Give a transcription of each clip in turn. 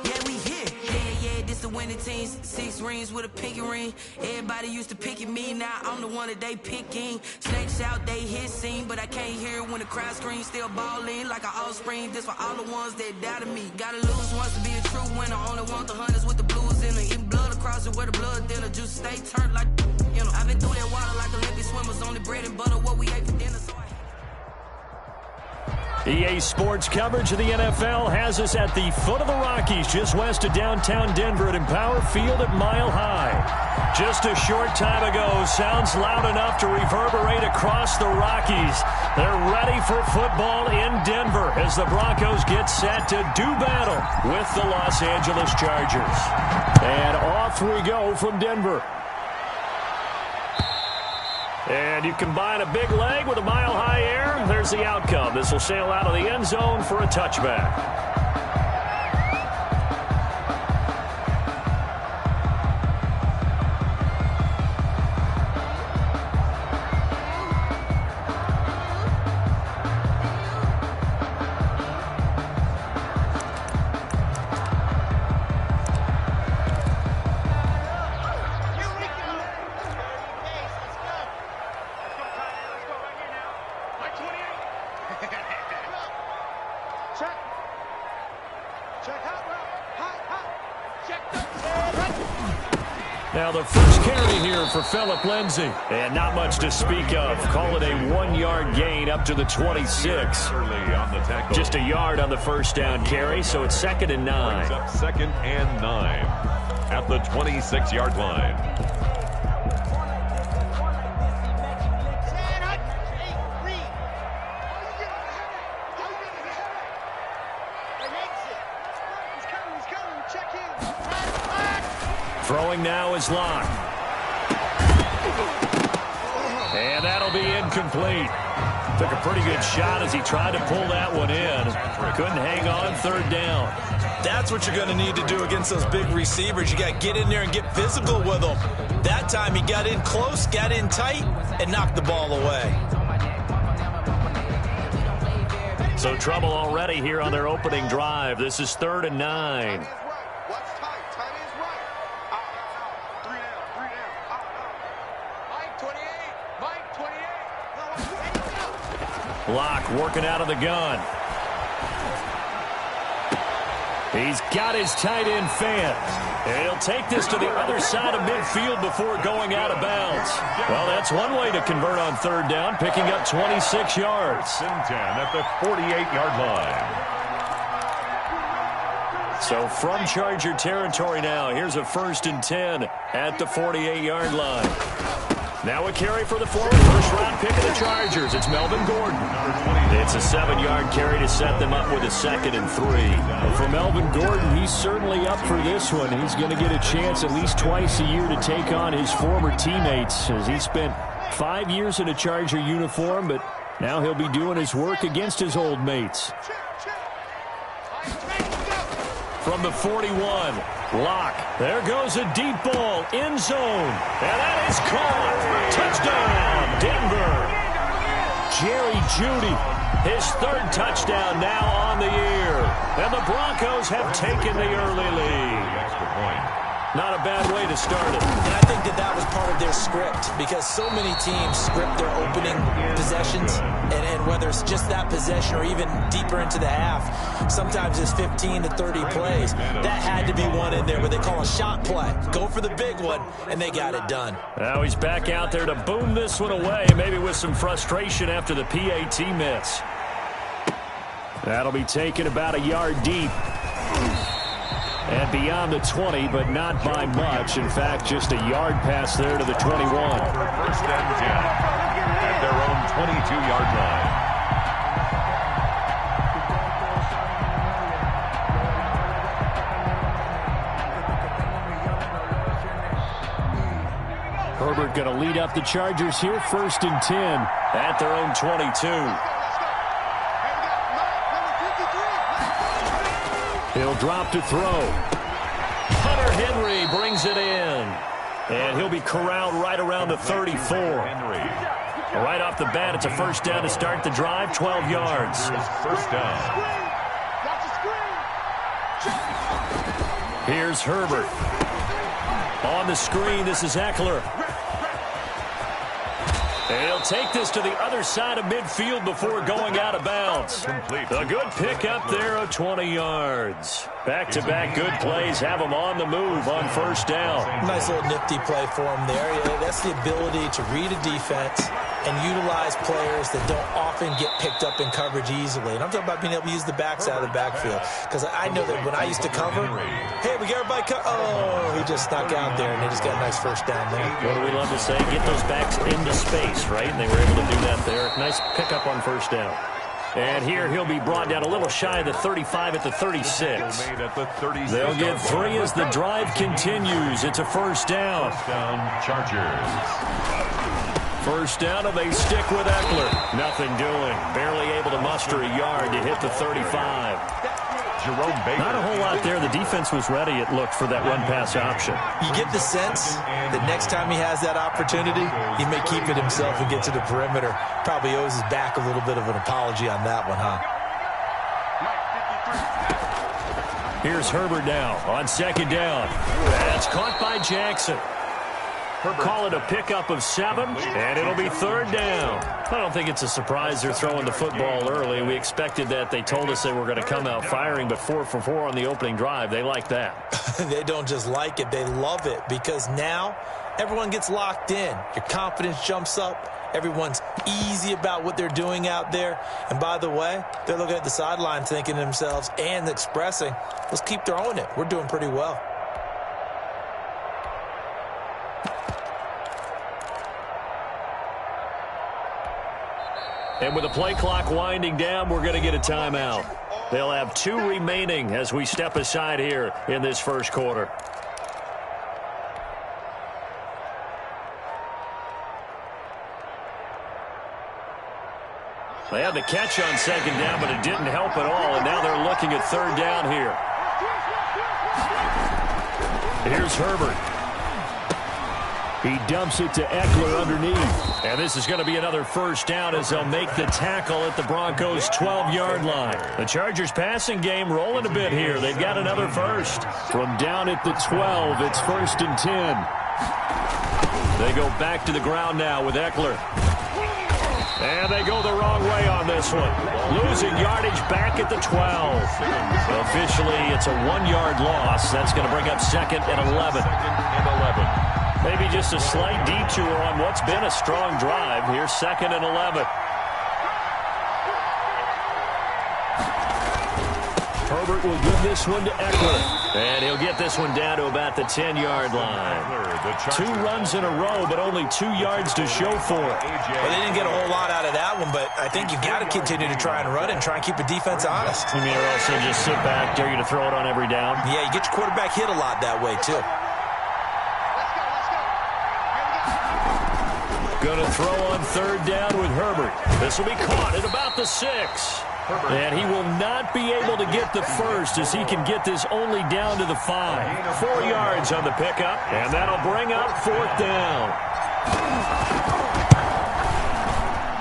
Yeah, we here. Yeah, this the winning teams. 6 rings with a pinky ring. Everybody used to picking me, now I'm the one that they picking. Snakes out, they hit scene, but I can't hear it when the crowd screams. Still balling like an offspring. This for all the ones that doubted me. Gotta lose once to be a true winner. Only want the hunters with the blues in it. Eating blood across it where the blood dinner. Juice stay turned like, you know. I've been through that water like Olympic swimmers. Only bread and butter, what we ate for dinner. So EA Sports coverage of the NFL has us at the foot of the Rockies, just west of downtown Denver at Empower Field at Mile High. Just a short time ago, sounds loud enough to reverberate across the Rockies. They're ready for football in Denver as the Broncos get set to do battle with the Los Angeles Chargers. And off we go from Denver. And you combine a big leg with a mile-high air, there's the outcome. This will sail out of the end zone for a touchback. Now the first carry here for Phillip Lindsay. And not much to speak of. Call it a 1-yard gain up to the 26. Just a yard on the first down carry, so it's 2nd and 9. Brings up 2nd and 9 at the 26-yard line. Throwing now is Locke. And that'll be incomplete. Took a pretty good shot as he tried to pull that one in. Couldn't hang on 3rd down. That's what you're going to need to do against those big receivers. You got to get in there and get physical with them. That time he got in close, got in tight, and knocked the ball away. So trouble already here on their opening drive. This is 3rd and 9. Locke working out of the gun. He's got his tight end fan. And he'll take this to the other side of midfield before going out of bounds. Well, that's one way to convert on 3rd down, picking up 26 yards. 10 at the 48-yard line. So from Charger territory now, here's a 1st and 10 at the 48-yard line. Now a carry for the forward first-round pick of the Chargers. It's Melvin Gordon. It's a 7-yard carry to set them up with a 2nd and 3. Well, for Melvin Gordon, he's certainly up for this one. He's going to get a chance at least twice a year to take on his former teammates, as he spent 5 years in a Charger uniform, but now he'll be doing his work against his old mates. From the 41, Locke. There goes a deep ball, end zone. And that is caught. Touchdown, Denver. Jerry Jeudy, his 3rd touchdown now on the year. And the Broncos have taken the early lead. Extra point. Not a bad way to start it. And I think that was part of their script, because so many teams script their opening possessions, and whether it's just that possession or even deeper into the half, sometimes it's 15 to 30 plays. That had to be one in there where they call a shot play. Go for the big one, and they got it done. Now he's back out there to boom this one away, maybe with some frustration after the PAT miss. That'll be taken about a yard deep. And beyond the 20, but not by much. In fact, just a yard pass there to the 21. 1st and 10 at their own 22-yard line. Herbert going to lead up the Chargers here, 1st and 10 at their own 22. He'll drop to throw. Hunter Henry brings it in. And he'll be corralled right around the 34. Right off the bat, it's a 1st down to start the drive, 12 yards. 1st down. Here's Herbert. On the screen, this is Eckler. And he'll take this to the other side of midfield before going out of bounds. A good pickup there of 20 yards. Back-to-back good plays have him on the move on first down. Nice little nifty play for him there. That's the ability to read a defense and utilize players that don't often get picked up in coverage easily. And I'm talking about being able to use the backside of the backfield. Because I know that when I used to cover, hey, we got everybody oh, he just snuck out there, and they just got a nice first down there. What do we love to say? Get those backs into space, right? And they were able to do that there. Nice pickup on first down. And here he'll be brought down a little shy of the 35 at the 36. They'll get 3 as the drive continues. It's a first down. Chargers. First down, and they stick with Eckler. Nothing doing. Barely able to muster a yard to hit the 35. Not a whole lot there. The defense was ready, it looked, for that run-pass option. You get the sense that next time he has that opportunity, he may keep it himself and get to the perimeter. Probably owes his back a little bit of an apology on that one, huh? Here's Herbert now on second down. That's caught by Jackson. Call it a pickup of 7, and it'll be third down. I don't think it's a surprise they're throwing the football early. We expected that. They told us they were going to come out firing, but 4 for 4 on the opening drive. They like that. They don't just like it. They love it, because now everyone gets locked in. Your confidence jumps up. Everyone's easy about what they're doing out there. And by the way, they're looking at the sideline thinking to themselves and expressing, let's keep throwing it. We're doing pretty well. And with the play clock winding down, we're going to get a timeout. They'll have 2 remaining as we step aside here in this first quarter. They had the catch on second down, but it didn't help at all, and now they're looking at third down here. Here's Herbert. He dumps it to Eckler underneath. And this is going to be another first down as they'll make the tackle at the Broncos' 12-yard line. The Chargers' passing game rolling a bit here. They've got another first. From down at the 12, it's 1st and 10. They go back to the ground now with Eckler. And they go the wrong way on this one. Losing yardage back at the 12. Officially, it's a 1-yard loss. That's going to bring up 2nd and 11. Maybe just a slight detour on what's been a strong drive. Here's 2nd and 11. Herbert will give this one to Eckler. And he'll get this one down to about the 10-yard line. 2 runs in a row, but only 2 yards to show for it. Well, they didn't get a whole lot out of that one, but I think you've got to continue to try and run and try and keep the defense honest. You mean, or also just sit back, dare you to throw it on every down? Yeah, you get your quarterback hit a lot that way, too. Going to throw on third down with Herbert. This will be caught at about the 6. And he will not be able to get the first as he can get this only down to the 5. 4 yards on the pickup, and that'll bring up 4th down.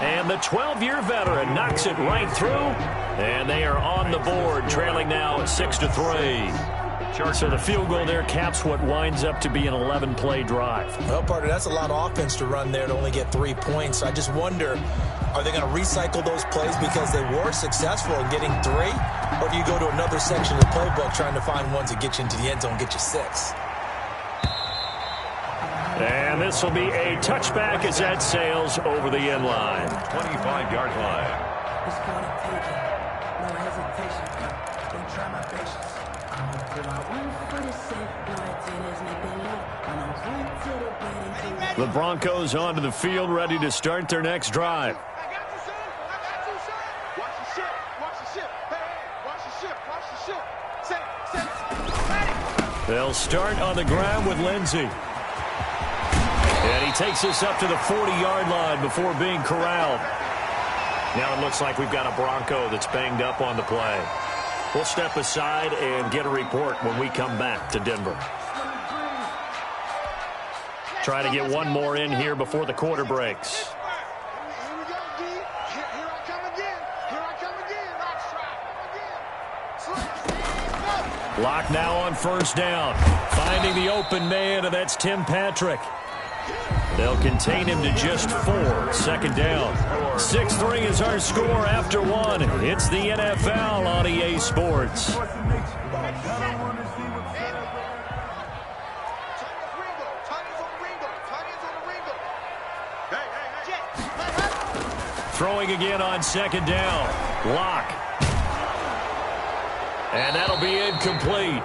And the 12-year veteran knocks it right through, and they are on the board, trailing now at 6-3. So the field goal there caps what winds up to be an 11-play drive. Well, partner, that's a lot of offense to run there to only get 3 points. So I just wonder, are they going to recycle those plays because they were successful in getting 3? Or do you go to another section of the playbook trying to find ones that get you into the end zone and get you 6? And this will be a touchback as that sails over the end line. 25-yard line. It's gonna take it. No hesitation. Don't try my patience. I'm gonna put my 1 foot aside. No antennas, nothing left. I'm gonna run to the bed and The Broncos onto the field, ready to start their next drive. I got you, son. I got you, son. Watch the ship. Watch the ship. Hey, watch the ship. Watch the ship. Set. They'll start on the ground with Lindsey. And he takes this up to the 40-yard line before being corralled. Now it looks like we've got a Bronco that's banged up on the play. We'll step aside and get a report when we come back to Denver. Try to get one more in here before the quarter breaks. Here we go, D. Here I come again. Here I come again. Let's try again. Lock now on first down. Finding the open man, and that's Tim Patrick. They'll contain him to just 4. Second down. 6-3 is our score after 1. It's the NFL on EA Sports. Throwing again on second down. Lock. And that'll be incomplete.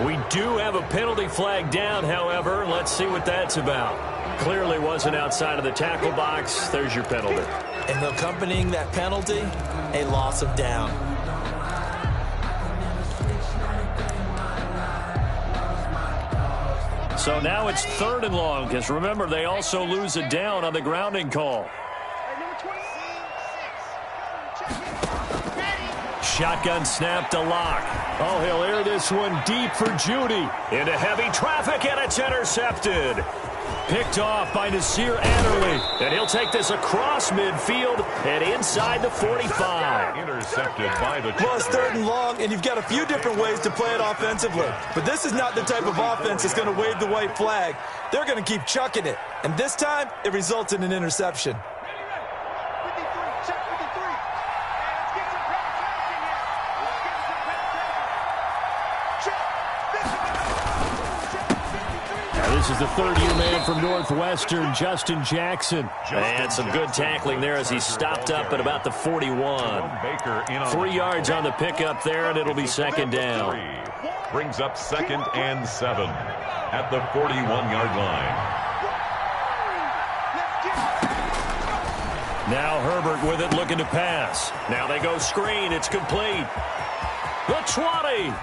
We do have a penalty flag down, however. Let's see what that's about. Clearly wasn't outside of the tackle box. There's your penalty. And accompanying that penalty, a loss of down. So now it's 3rd and long, because remember, they also lose a down on the grounding call. Shotgun snap to Lock. Oh, he'll air this one deep for Judy. Into heavy traffic, and it's intercepted. Picked off by Nasir Adderley. And he'll take this across midfield and inside the 45. Intercepted by the... Well, it's 3rd and long, and you've got a few different ways to play it offensively. But this is not the type of offense that's going to wave the white flag. They're going to keep chucking it. And this time, it results in an interception. This is the 3rd-year man from Northwestern, Justin Jackson. And some good tackling there as he stopped up at about the 41. 3 yards on the pickup there, and it'll be second down. Brings up 2nd and 7 at the 41-yard line. Now Herbert with it, looking to pass. Now they go screen. It's complete. The 20.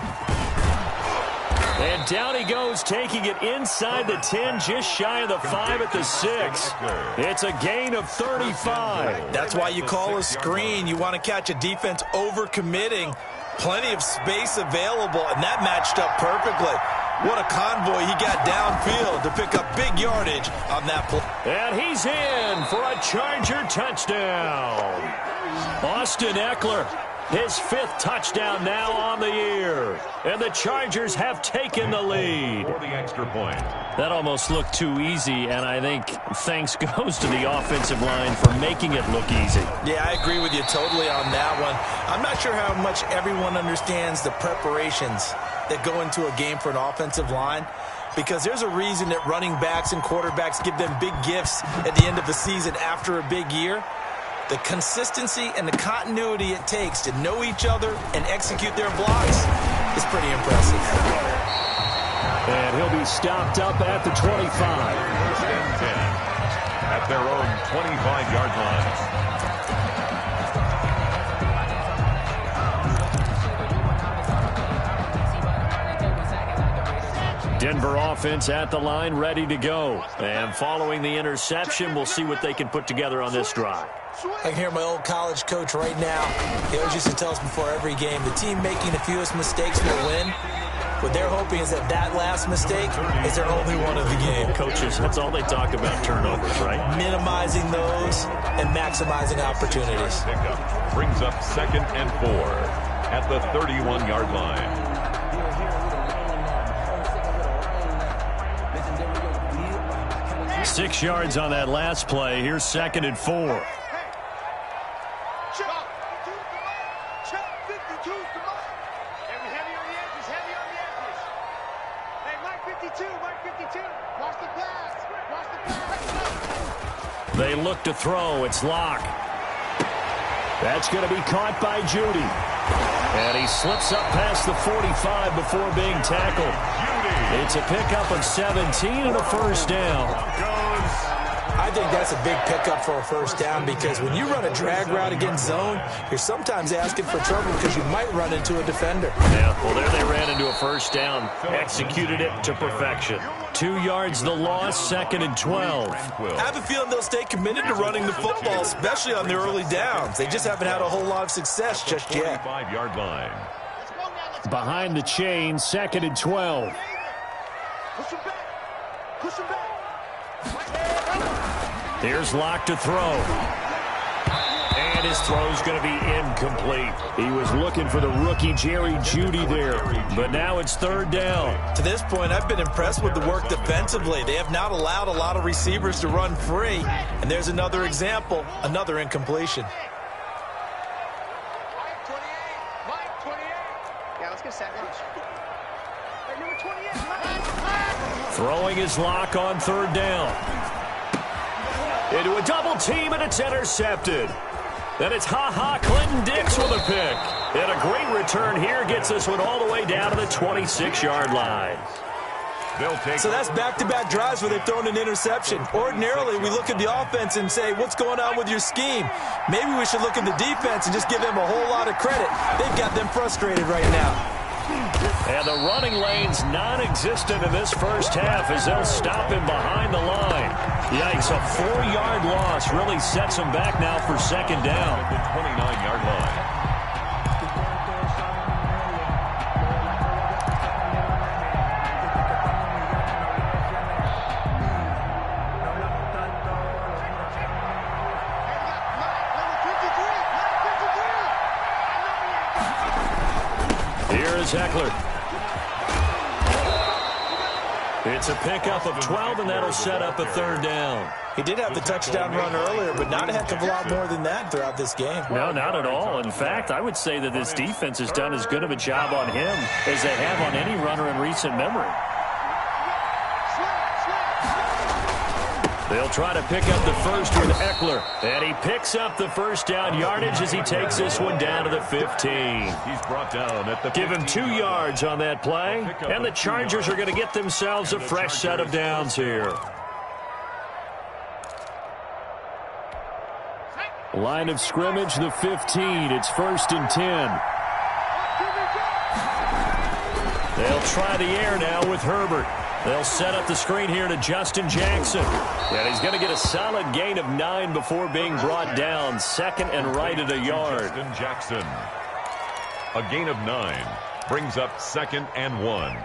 And down he goes, taking it inside the 10, just shy of the 5 at the 6. It's a gain of 35. That's why you call a screen. You want to catch a defense over-committing. Plenty of space available, and that matched up perfectly. What a convoy he got downfield to pick up big yardage on that play. And he's in for a Charger touchdown. Austin Eckler. His 5th touchdown now on the year. And the Chargers have taken the lead. For the extra point. That almost looked too easy, and I think thanks goes to the offensive line for making it look easy. Yeah, I agree with you totally on that one. I'm not sure how much everyone understands the preparations that go into a game for an offensive line, because there's a reason that running backs and quarterbacks give them big gifts at the end of the season after a big year. The consistency and the continuity it takes to know each other and execute their blocks is pretty impressive. And he'll be stopped up at the 25. 1st and 10 at their own 25-yard line. Denver offense at the line, ready to go. And following the interception, we'll see what they can put together on this drive. I can hear my old college coach right now. He always used to tell us before every game, the team making the fewest mistakes will win. What they're hoping is that that last mistake is their only one of the game. Coaches, that's all they talk about, turnovers, right? Minimizing those and maximizing opportunities. Pickup brings up 2nd and 4 at the 31-yard line. 6 yards on that last play. Here's 2nd and 4. They look to throw. It's Lock. That's going to be caught by Judy. And he slips up past the 45 before being tackled. It's a pickup of 17 and a 1st down. I think that's a big pickup for a 1st down, because when you run a drag route against zone, you're sometimes asking for trouble because you might run into a defender. Yeah, well, there they ran into a 1st down. Executed it to perfection. 2 yards the loss, 2nd and 12. I have a feeling they'll stay committed to running the football, especially on their early downs. They just haven't had a whole lot of success just yet. 45-yard line. Behind the chain, 2nd and 12. Push him back. Push him back. Here's Lock to throw. And And his throw's going to be incomplete. He was looking for the rookie Jerry Jeudy there, but now it's third down. To this point, I've been impressed with the work defensively. They have not allowed a lot of receivers to run free. And there's another example, another incompletion. Yeah, let's get a sack lunch. Hey, number 28. Throwing his lock on third down. Into a double team, and it's intercepted. Then it's Clinton Dix with a pick. And a great return here gets this one all the way down to the 26-yard line. So that's back-to-back drives where they've thrown an interception. Ordinarily, we look at the offense and say, what's going on with your scheme? Maybe we should look at the defense and just give them a whole lot of credit. They've got them frustrated right now. And the running lane's non-existent in this first half as they'll stop him behind the line. Yikes, a 4-yard loss really sets him back now for second down. The 29-yard line. Here's Eckler. It's a pickup of 12, and that'll set up a third down. He did have the touchdown run earlier, but not a heck of a lot more than that throughout this game. No, not at all. In fact, I would say that this defense has done as good of a job on him as they have on any runner in recent memory. They'll try to pick up the first with Eckler. And he picks up the first down yardage as he takes this one down to the 15. He's brought down at the 15. Give him 2 yards on that play. And the Chargers are going to get themselves a fresh set of downs here. Line of scrimmage, the 15. It's 1st and 10. They'll try the air now with Herbert. They'll set up the screen here to Justin Jackson. And he's going to get a solid gain of 9 before being brought down. Second and right at a yard. Justin Jackson. A gain of 9 brings up 2nd and 1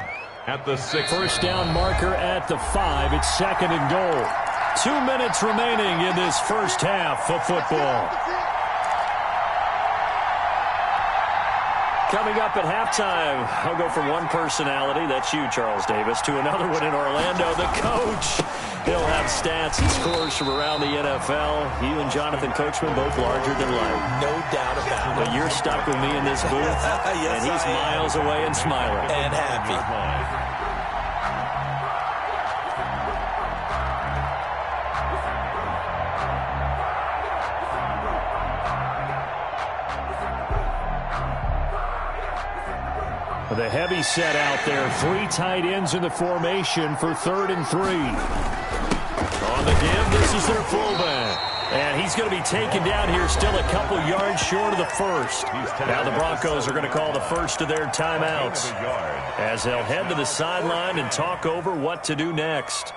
at the 6. First down marker at the 5. It's 2nd and goal. 2 minutes remaining in this first half of football. Coming up at halftime, I'll go from one personality, that's you, Charles Davis, to another one in Orlando, the coach. He'll have stats and scores from around the NFL. You and Jonathan Coachman, both larger than life. No doubt about it. But you're stuck with me in this booth, yes, and he's miles away and smiling. And happy. The heavy set out there. 3 tight ends in the formation for 3rd and 3. On the give, this is their fullback. And he's going to be taken down here still a couple yards short of the first. Now the Broncos are going to call the first of their timeouts as they'll head to the sideline and talk over what to do next.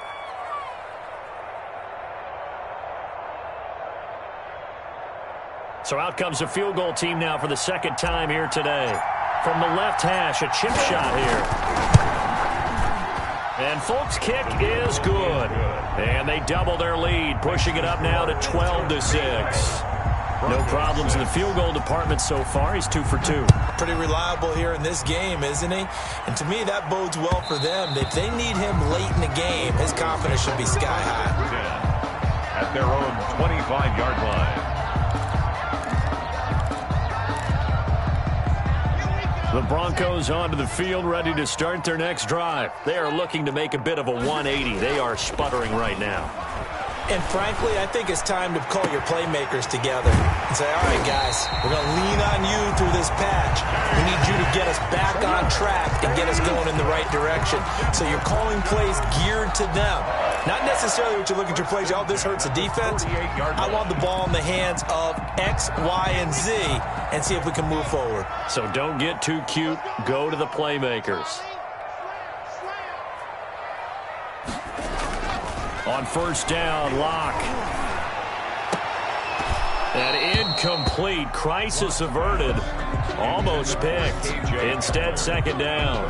So out comes the field goal team now for the second time here today. From the left hash, a chip shot here. And Folk's kick is good. And they double their lead, pushing it up now to 12-6. No problems in the field goal department so far. He's 2 for 2. Pretty reliable here in this game, isn't he? And to me, that bodes well for them. If they need him late in the game, his confidence should be sky high. At their own 25-yard line. The Broncos onto the field, ready to start their next drive. They are looking to make a bit of a 180. They are sputtering right now. And frankly, I think it's time to call your playmakers together and say, all right, guys, we're going to lean on you through this patch. We need you to get us back on track and get us going in the right direction. So you're calling plays geared to them. Not necessarily what you look at your plays, oh, this hurts the defense. I want the ball in the hands of X, Y, and Z and see if we can move forward. So don't get too cute. Go to the playmakers. On first down, Locke. And incomplete. Crisis averted. Almost picked. Instead, second down.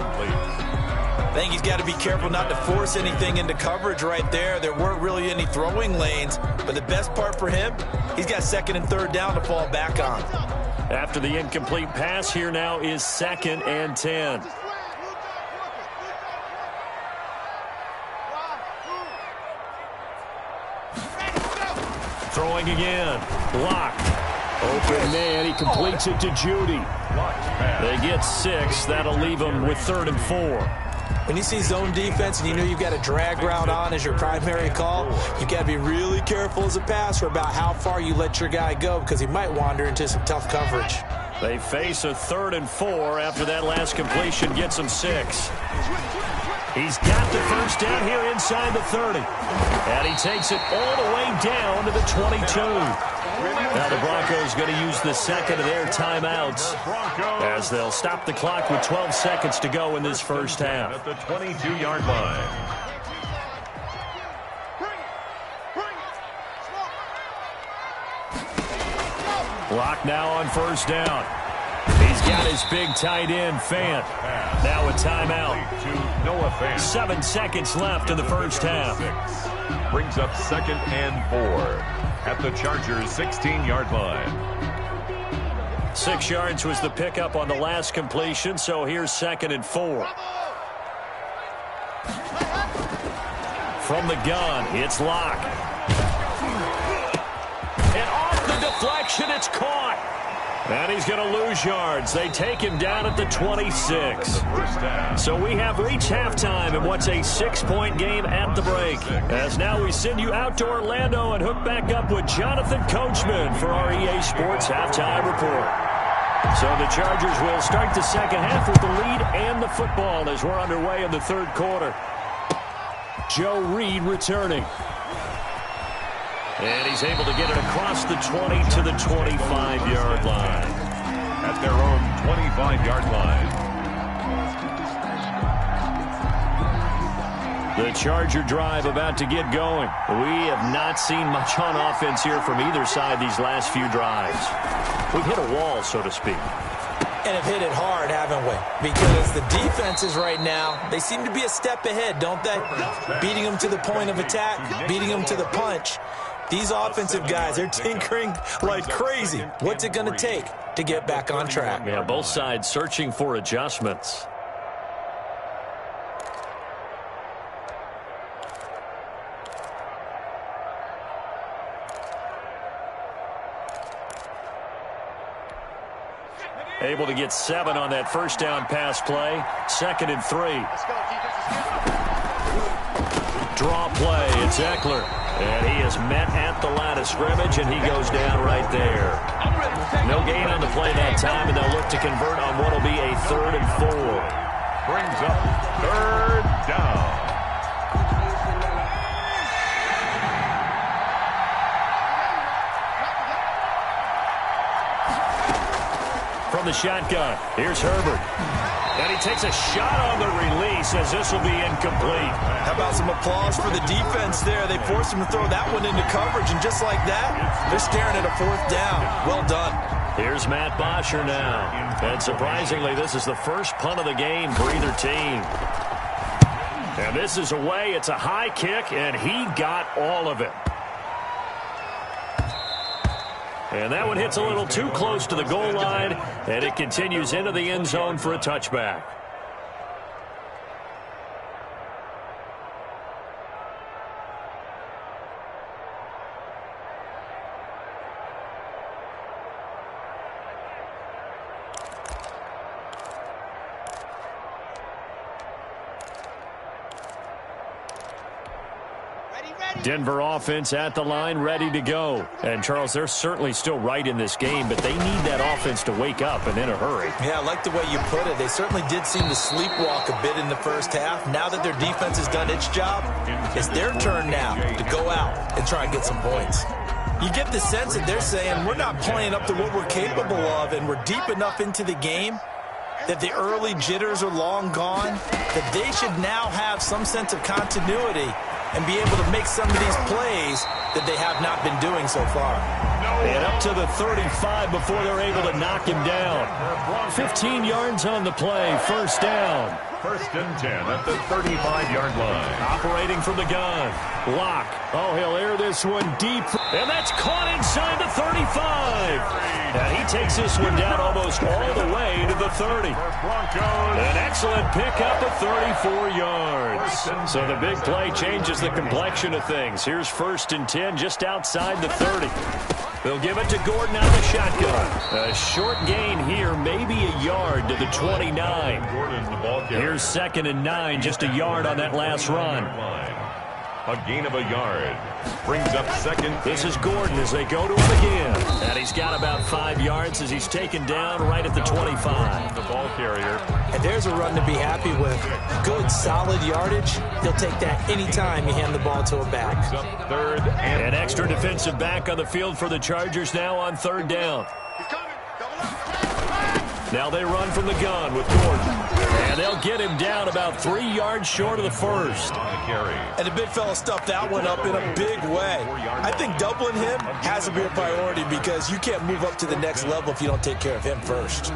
I think he's got to be careful not to force anything into coverage right there. There weren't really any throwing lanes, but the best part for him, he's got second and third down to fall back on. After the incomplete pass, here now is 2nd and 10. Throwing again. Blocked. Open man. He completes it to Judy. They get 6. That'll leave them with 3rd and 4. When you see zone defense and you know you've got a drag route on as your primary call, you've got to be really careful as a passer about how far you let your guy go because he might wander into some tough coverage. They face a 3rd and 4 after that last completion gets them 6. He's got the first down here inside the 30. And he takes it all the way down to the 22. Now the Broncos going to use the second of their timeouts as they'll stop the clock with 12 seconds to go in this first half. At the 22-yard line. Block now on first down. He's got his big tight end, Fant. Now a timeout. 7 seconds left in the first half. Brings up 2nd and 4 at the Chargers' 16-yard line. 6 yards was the pickup on the last completion, so here's 2nd and 4. From the gun, it's Locke. And off the deflection, it's caught. And he's going to lose yards. They take him down at the 26. So we have reached halftime in what's a 6-point game at the break. As now we send you out to Orlando and hook back up with Jonathan Coachman for our EA Sports Halftime Report. So the Chargers will start the second half with the lead and the football as we're underway in the third quarter. Joe Reed returning. And he's able to get it across the 20 to the 25-yard line. At their own 25-yard line. The Charger drive about to get going. We have not seen much on offense here from either side these last few drives. We've hit a wall, so to speak. And have hit it hard, haven't we? Because the defenses right now, they seem to be a step ahead, don't they? Beating them to the point of attack, beating them to the punch. These offensive guys, they're tinkering like crazy. What's it going to take to get back on track? Yeah, both sides searching for adjustments. Able to get 7 on that first down pass play. 2nd and 3. Draw play. It's Eckler. And he is met at the line of scrimmage, and he goes down right there. No gain on the play that time, and they'll look to convert on what will be a 3rd and 4. Brings up 3rd down. From the shotgun, here's Herbert. And he takes a shot on the release as this will be incomplete. How about some applause for the defense there? They forced him to throw that one into coverage, and just like that, they're staring at a 4th down. Well done. Here's Matt Bosher now. And surprisingly, this is the first punt of the game for either team. And this is away. It's a high kick, and he got all of it. And that one hits a little too close to the goal line, and it continues into the end zone for a touchback. Denver offense at the line, ready to go. And, Charles, they're certainly still right in this game, but they need that offense to wake up and in a hurry. Yeah, I like the way you put it. They certainly did seem to sleepwalk a bit in the first half. Now that their defense has done its job, it's their turn now to go out and try and get some points. You get the sense that they're saying we're not playing up to what we're capable of, and we're deep enough into the game that the early jitters are long gone, that they should now have some sense of continuity and be able to make some of these plays that they have not been doing so far. And up to the 35 before they're able to knock him down. 15 yards on the play, first down. First and 10 at the 35-yard line. Operating from the gun. Lock. Oh, he'll air this one deep. And that's caught inside the 35. And he takes this one down almost all the way to the 30. An excellent pickup of 34 yards. So the big play changes the complexion of things. Here's first and 10 just outside the 30. They'll give it to Gordon out of the shotgun. A short gain here, maybe a yard to the 29. Here's second and 9, just a yard on that last run. A gain of a yard. Brings up second. This is Gordon as they go to him again. And he's got about 5 yards as he's taken down right at the 25. The ball carrier. And there's a run to be happy with. Good, solid yardage. He'll take that anytime you hand the ball to a back. Third and An extra defensive back on the field for the Chargers now on third down. Now they run from the gun with Gordon. And they'll get him down about 3 yards short of the first. And the big fella stuffed that one up in a big way. I think doubling him has to be a priority because you can't move up to the next level if you don't take care of him first.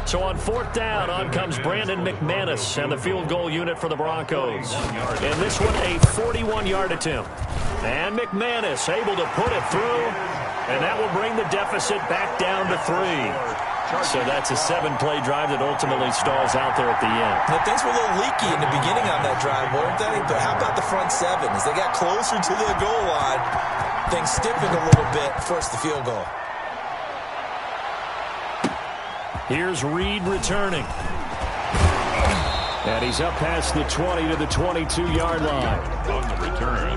So on fourth down, on comes Brandon McManus and the field goal unit for the Broncos. And this one, a 41-yard attempt. And McManus able to put it through, and that will bring the deficit back down to 3. So that's a 7-play drive that ultimately stalls out there at the end. Now, things were a little leaky in the beginning on that drive, weren't they? But how about the front seven? As they got closer to the goal line, things stiffened a little bit, forced the field goal. Here's Reed returning. And he's up past the 20 to the 22-yard line. On the return,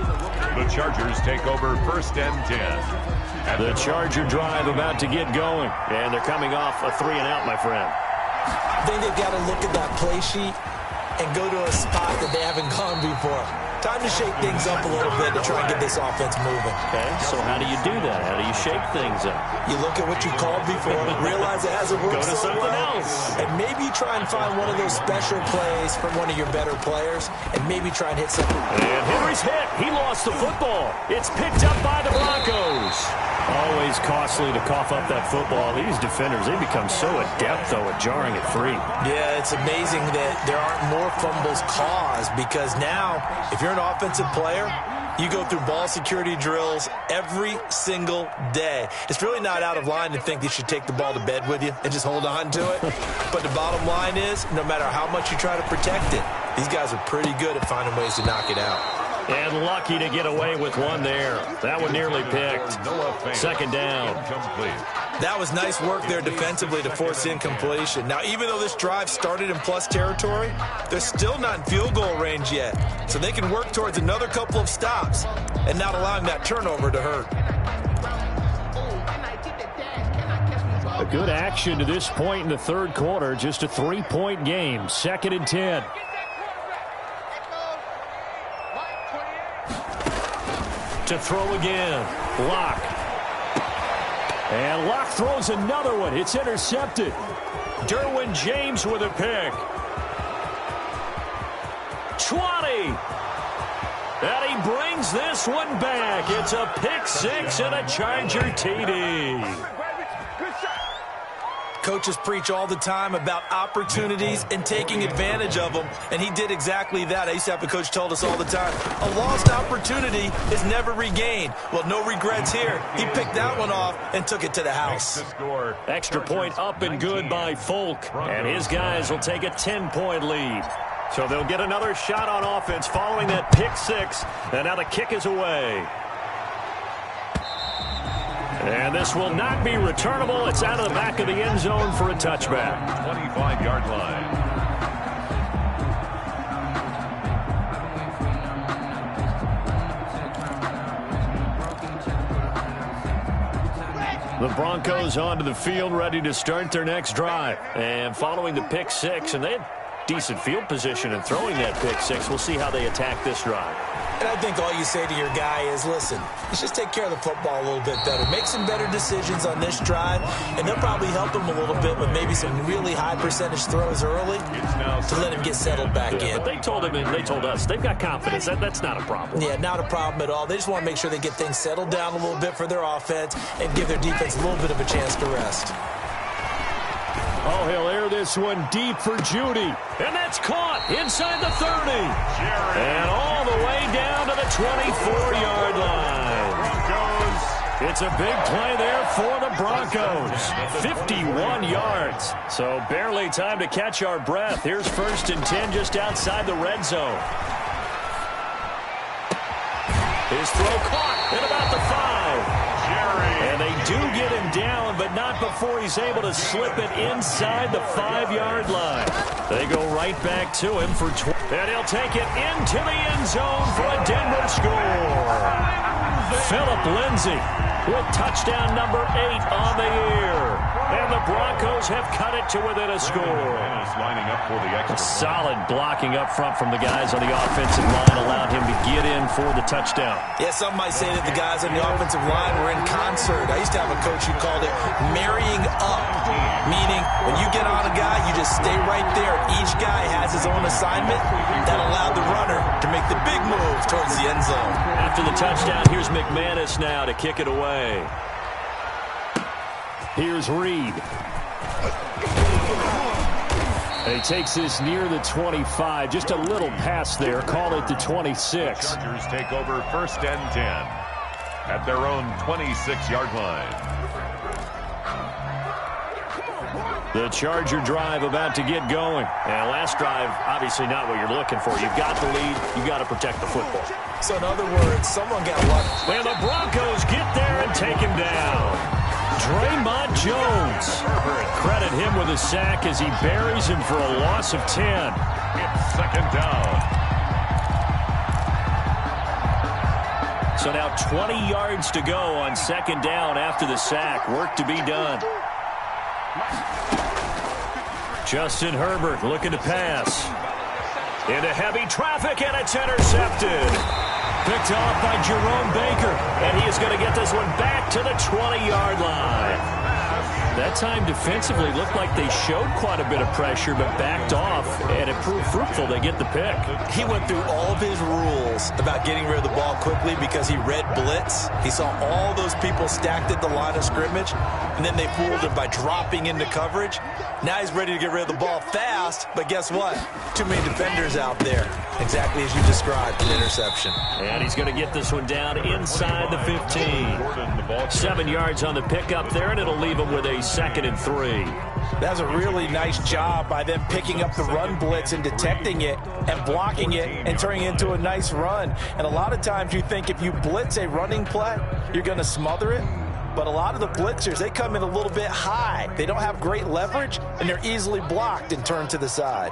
the Chargers take over first and 10. The Charger drive about to get going. And they're coming off a 3-and-out, my friend. I think they've got to look at that play sheet and go to a spot that they haven't gone before. Time to shake things up a little bit to try and get this offense moving. Okay, so how do you do that? How do you shake things up? You look at what you called before, realize it hasn't worked Go to so something well, else. and maybe try and find one of those special plays from one of your better players, and maybe try and hit something. And Henry's hit. He lost the football. It's picked up by the Broncos. Always costly to cough up that football. These defenders, they become so adept, though, at jarring it free. Yeah, it's amazing that there aren't more fumbles caused because now, if you're an offensive player, you go through ball security drills every single day. It's really not out of line to think you should take the ball to bed with you and just hold on to it. But the bottom line is, no matter how much you try to protect it, these guys are pretty good at finding ways to knock it out. And lucky to get away with one there. That one nearly picked. Second down. That was nice work there defensively to force incompletion. Now, even though this drive started in plus territory, they're still not in field goal range yet. So they can work towards another couple of stops and not allowing that turnover to hurt. A good action to this point in the third quarter. Just a 3-point game. Second and 10. To throw again. Lock. And Lock throws another one. It's intercepted. Derwin James with a pick. 20. And he brings this one back. It's a pick six and a Charger TD. Coaches preach all the time about opportunities and taking advantage of them, and he did exactly that. I used to have a coach told us all the time, a lost opportunity is never regained. Well, no regrets here. He picked that one off and took it to the house. Extra point up and good by Folk, and his guys will take a 10-point lead. So they'll get another shot on offense following that pick six, and now the kick is away. And this will not be returnable. It's out of the back of the end zone for a touchback. 25-yard line. The Broncos onto the field, ready to start their next drive. And following the pick six, and they had decent field position in throwing that pick six. We'll see how they attack this drive. And I think all you say to your guy is, listen, let's just take care of the football a little bit better. Make some better decisions on this drive, and they'll probably help him a little bit with maybe some really high percentage throws early to let him get settled back in. But they told him and they told us they've got confidence. That's not a problem. Yeah, not a problem at all. They just want to make sure they get things settled down a little bit for their offense and give their defense a little bit of a chance to rest. Oh, he'll air this one deep for Judy. And that's caught inside the 30. And all the way down to the 24-yard line. It's a big play there for the Broncos. 51 yards. So barely time to catch our breath. Here's 1st and 10 just outside the red zone. His throw caught at about the 5. And they do get him down, but not before he's able to slip it inside the 5-yard line. They go right back to him for 20. And he'll take it into the end zone for a Denver score. Philip Lindsay with touchdown number 8 on the year. And the Broncos have cut it to within a score. Lining up for the extra. Solid blocking up front from the guys on the offensive line allowed him to get in for the touchdown. Yeah, some might say that the guys on the offensive line were in concert. I used to have a coach who called it marrying up, meaning when you get on a guy, you just stay right there. Each guy has his own assignment. That allowed the runner to make the big move towards the end zone. After the touchdown, here's McManus now to kick it away. Here's Reed. He takes this near the 25. Just a little pass there. Call it the 26. Chargers take over 1st and 10 at their own 26-yard line. The Charger drive about to get going. And last drive, obviously not what you're looking for. You've got the lead. You've got to protect the football. So in other words, someone got lucky. And the Broncos get there and take him down. Draymond Jones. Credit him with a sack as he buries him for a loss of 10. It's 2nd down. So now 20 yards to go on 2nd down after the sack. Work to be done. Justin Herbert looking to pass. Into heavy traffic, and it's intercepted. Picked off by Jerome Baker, and he is going to get this one back to the 20-yard line. That time defensively looked like they showed quite a bit of pressure, but backed off, and it proved fruitful. They get the pick. He went through all of his rules about getting rid of the ball quickly because he read blitz. He saw all those people stacked at the line of scrimmage, and then they fooled him by dropping into coverage. Now he's ready to get rid of the ball fast, but guess what? Too many defenders out there. Exactly as you described, an interception. And he's going to get this one down inside the 15. 7 yards on the pickup there, and it'll leave him with a 2nd and 3. That was a really nice job by them picking up the run blitz and detecting it and blocking it and turning it into a nice run. And a lot of times you think if you blitz a running play, you're going to smother it. But a lot of the blitzers, they come in a little bit high. They don't have great leverage, and they're easily blocked and turned to the side.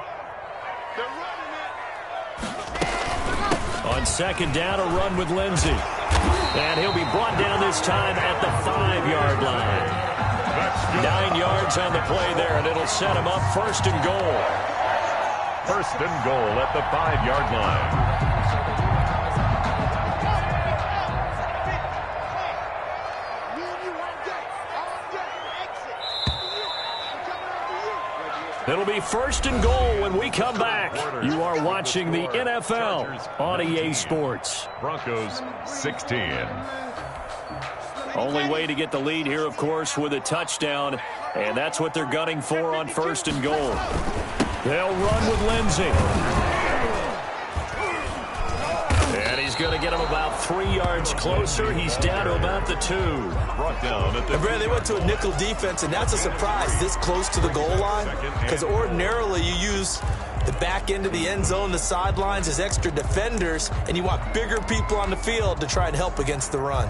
On 2nd down, a run with Lindsay. And he'll be brought down this time at the 5-yard line. 9 yards on the play there, and it'll set him up 1st and goal. 1st and goal at the 5-yard line. It'll be 1st and goal when we come back. You are watching the NFL on EA Sports. Broncos 16. Only way to get the lead here, of course, with a touchdown, and that's what they're gunning for on 1st and goal. They'll run with Lindsay. And he's going to get him about 3 yards closer. He's down to about the 2. Brought down at the... Brad, they went to a nickel defense, and that's a surprise this close to the goal line, because ordinarily you use the back end of the end zone, the sidelines as extra defenders, and you want bigger people on the field to try and help against the run.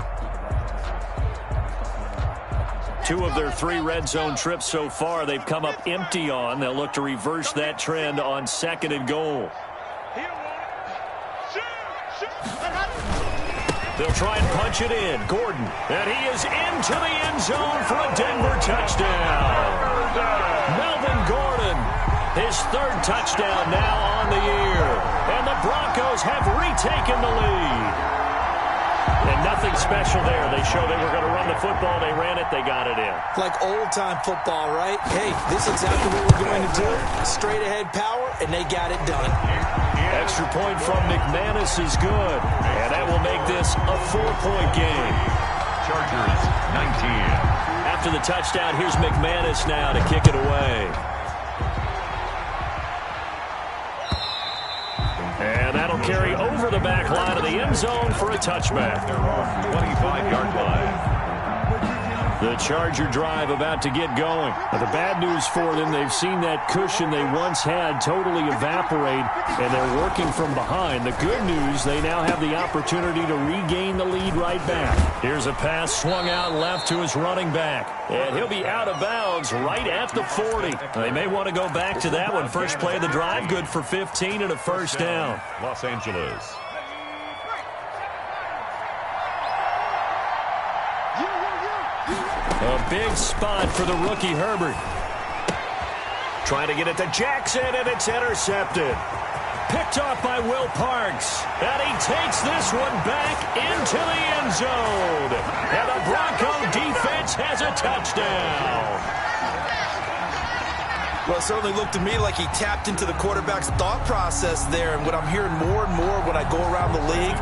2 of their 3 red zone trips so far they've come up empty on. They'll look to reverse that trend on 2nd and goal. They'll try and punch it in. Gordon. And he is into the end zone for a Denver touchdown. Melvin Gordon His third touchdown now on the year. And the Broncos have retaken the lead. And nothing special there. They showed they were going to run the football. They ran it. They got it in. Like old-time football, right? Hey, this is exactly what we're going to do. Straight-ahead power, and they got it done. Extra point from McManus is good. And that will make this a 4-point game. Chargers, 19. After the touchdown, here's McManus now to kick it away. And that'll carry over the back line of the end zone for a touchback. 25-yard line. The Charger drive about to get going. Now, the bad news for them, they've seen that cushion they once had totally evaporate, and they're working from behind. The good news, they now have the opportunity to regain the lead right back. Here's a pass swung out left to his running back, and he'll be out of bounds right at the 40. They may want to go back to that one. First play of the drive, good for 15 and a first down. Los Angeles. A big spot for the rookie Herbert. Trying to get it to Jackson, and it's intercepted. Picked off by Will Parks. And he takes this one back into the end zone. And the Bronco defense has a touchdown. Well, it certainly looked to me like he tapped into the quarterback's thought process there. And what I'm hearing more and more when I go around the league,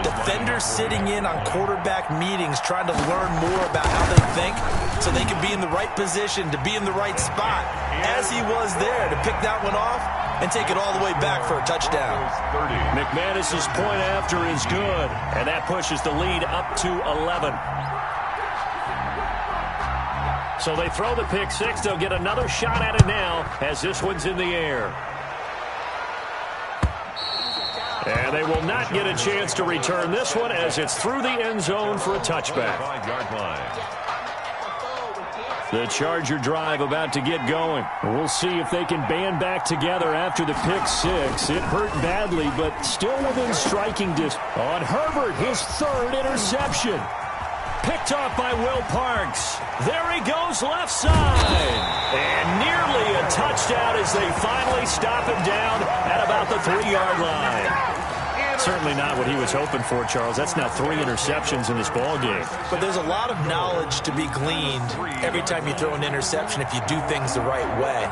defenders sitting in on quarterback meetings trying to learn more about how they think so they can be in the right position to be in the right spot, as he was there to pick that one off and take it all the way back for a touchdown. McManus's point after is good, and that pushes the lead up to 11. So they throw the pick six. They'll get another shot at it now as this one's in the air. And they will not get a chance to return this one as it's through the end zone for a touchback. 5-yard line. The Charger drive about to get going. We'll see if they can band back together after the pick six. It hurt badly, but still within striking distance. On Herbert, his third interception. Picked off by Will Parks. There he goes left side. And nearly a touchdown as they finally stop him down at about the 3-yard line. Certainly not what he was hoping for, Charles. That's now 3 interceptions in this ball game. But there's a lot of knowledge to be gleaned every time you throw an interception if you do things the right way.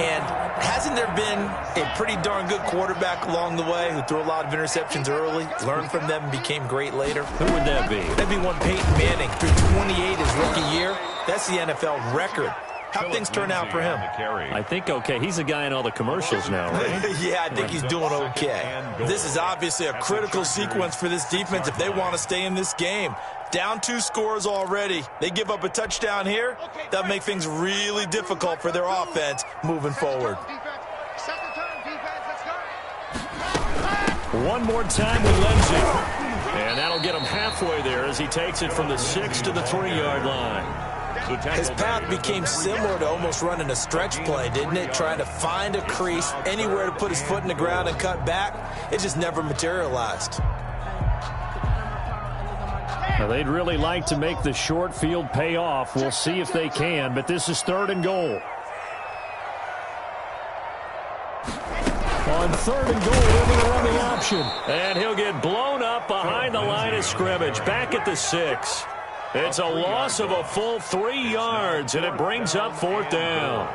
And hasn't there been a pretty darn good quarterback along the way who threw a lot of interceptions early, learned from them, and became great later? Who would that be? That'd be one Peyton Manning. Through 28 his rookie year. That's the NFL record. How things turn out for him? I think okay. He's a guy in all the commercials now, right? Yeah, I think he's doing okay. This is obviously a critical sequence for this defense if they want to stay in this game. Down 2 scores already. They give up a touchdown here. That'll make things really difficult for their offense moving forward. One more time with Lindsey. And that'll get him halfway there as he takes it from the 6 to the 3-yard line. His path became similar to almost running a stretch play, didn't it? Trying to find a crease, anywhere to put his foot in the ground and cut back. It just never materialized. Now, they'd really like to make the short field pay off. We'll see if they can, but this is 3rd and goal. On 3rd and goal, they're going to run the option. And he'll get blown up behind the line of scrimmage, back at the 6. It's a loss of a full 3 yards, and it brings up 4th down.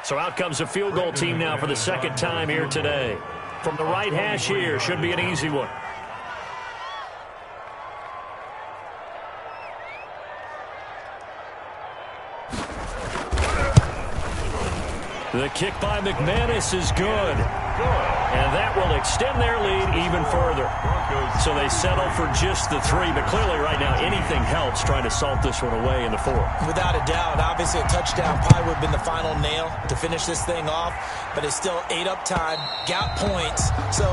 So out comes the field goal team now for the 2nd time here today. From the right hash here, should be an easy one. The kick by McManus is good. And that will extend their lead even further. So they settle for just the 3, but clearly right now anything helps trying to salt this one away in the 4th. Without a doubt, obviously a touchdown probably would have been the final nail to finish this thing off, but it's still 8 up time, got points, so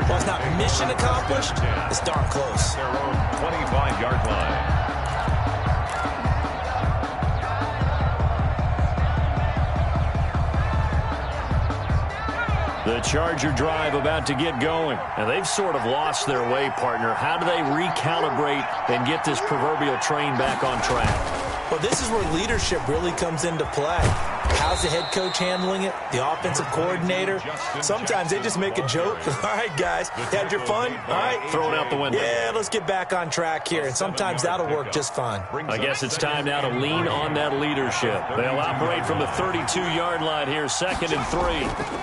while it's not mission accomplished, it's darn close. Their own 25-yard line. The Charger drive about to get going. And they've sort of lost their way, partner. How do they recalibrate and get this proverbial train back on track? Well, this is where leadership really comes into play. How's the head coach handling it? The offensive coordinator? Sometimes they just make a joke. All right, guys, you had your fun? All right. Throw it out the window. Yeah, let's get back on track here. And sometimes that'll work just fine. I guess it's time now to lean on that leadership. They'll operate from the 32-yard line here, 2nd and 3.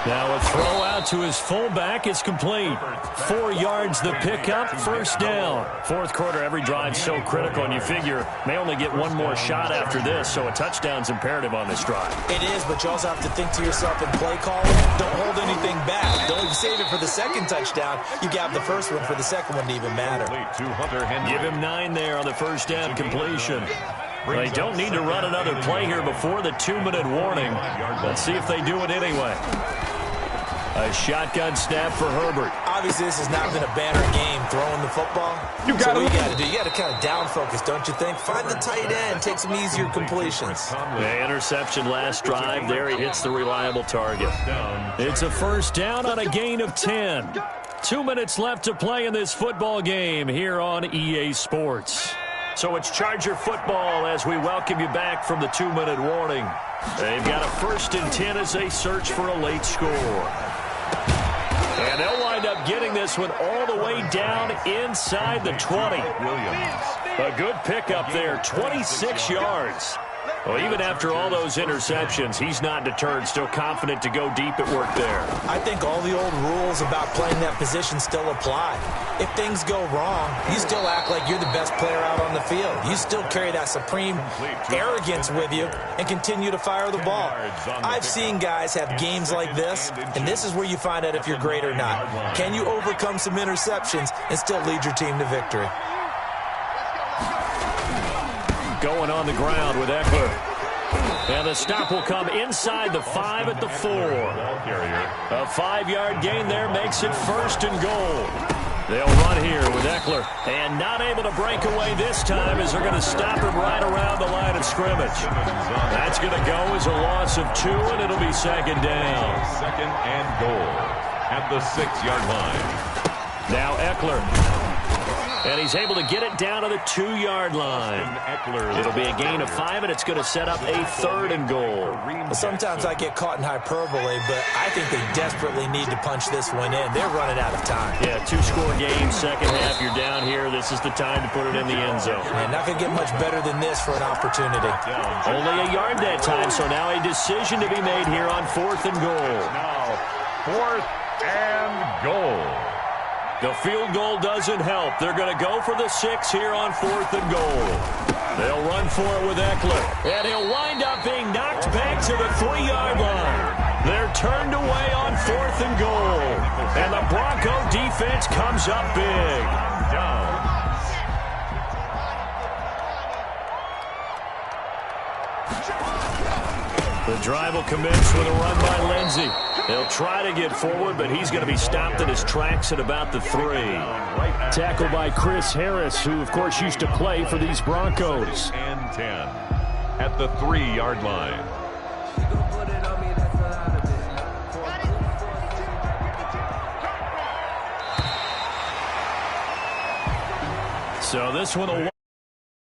Now a throw out to his fullback is complete. 4 yards the pickup, 1st down. Fourth quarter, every drive's so critical, and you figure may only get one more shot after this, so a touchdown's imperative on this drive. It is, but you also have to think to yourself in play calling, don't hold anything back. Don't even save it for the second touchdown. You have the first one for the second one to even matter. Give him 9 there on the first down completion. They don't need to run another play here before the 2-minute warning. Let's see if they do it anyway. A shotgun snap for Herbert. Obviously, this has not been a banner game throwing the football. So what you got to do, you got to kind of down focus, don't you think? Find the tight end, take some easier completions. The interception last drive. There he hits the reliable target. It's a 1st down on a gain of 10. 2 minutes left to play in this football game here on EA Sports. So it's Charger football as we welcome you back from the 2-minute warning. They've got a 1st and 10 as they search for a late score. And they'll wind up getting this one all the way down inside the 20. A good pickup there, 26 yards. Well, even after all those interceptions, he's not deterred, still confident to go deep at work there. I think all the old rules about playing that position still apply. If things go wrong, you still act like you're the best player out on the field. You still carry that supreme arrogance with you and continue to fire the ball. I've seen guys have games like this, and this is where you find out if you're great or not. Can you overcome some interceptions and still lead your team to victory? Going on the ground with Eckler. And the stop will come inside the 5 at the 4. A 5-yard gain there makes it 1st and goal. They'll run here with Eckler. And not able to break away this time as they're going to stop him right around the line of scrimmage. That's going to go as a loss of 2, and it'll be 2nd down. 2nd and goal at the 6-yard line. Now Eckler. And he's able to get it down to the 2-yard line. It'll be a gain of 5, and it's going to set up a 3rd and goal. Well, sometimes I get caught in hyperbole, but I think they desperately need to punch this one in. They're running out of time. Yeah, 2-score game, second half. You're down here. This is the time to put it in the end zone. And not going to get much better than this for an opportunity. Only a yard that time, so now a decision to be made here on 4th and goal. Now, 4th and goal. The field goal doesn't help. They're going to go for the 6 here on 4th and goal. They'll run for it with Eckler. And he'll wind up being knocked back to the 3-yard line. They're turned away on 4th and goal. And the Bronco defense comes up big. The drive will commence with a run by Lindsey. They'll try to get forward, but he's going to be stopped in his tracks at about the 3. Tackled by Chris Harris, who, of course, used to play for these Broncos. And 10 at the 3-yard line. So this one will